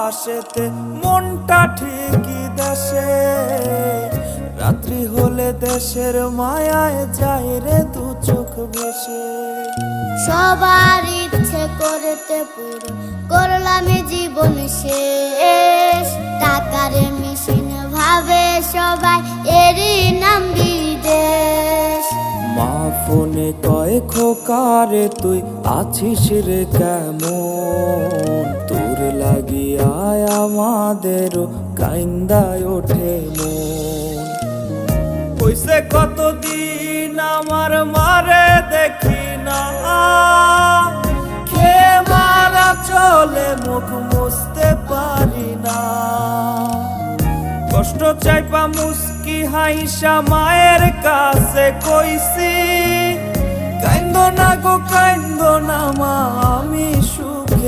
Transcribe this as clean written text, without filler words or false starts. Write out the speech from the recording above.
আকাশেতে মনটা ঠিকই দেশে, রাত্রি হলে দেশের মায়ায় যায় রে দু চোখ ভেসে। সবার ইচ্ছে করতে পুরো করলাম জীবন শেষ, টাকার মেশিন ভাবে সবাই এরই নাম বিদেশ। মা ফোনে কয় খোকারে তুই আছিস রে কেমন, তোর লাগিয়া আমাদেরও কাইন্দায় ওঠে মন। কইছে কতদিন আমার মারে দেখি না, খেয়ে মারা চলে মুখ মুছতে পারি না। কষ্ট চাইপা মুস্কি হাইসা মায়ের কাছে কইছি, কাইন্দো না গো কাইন্দো না মা, আমি সুখে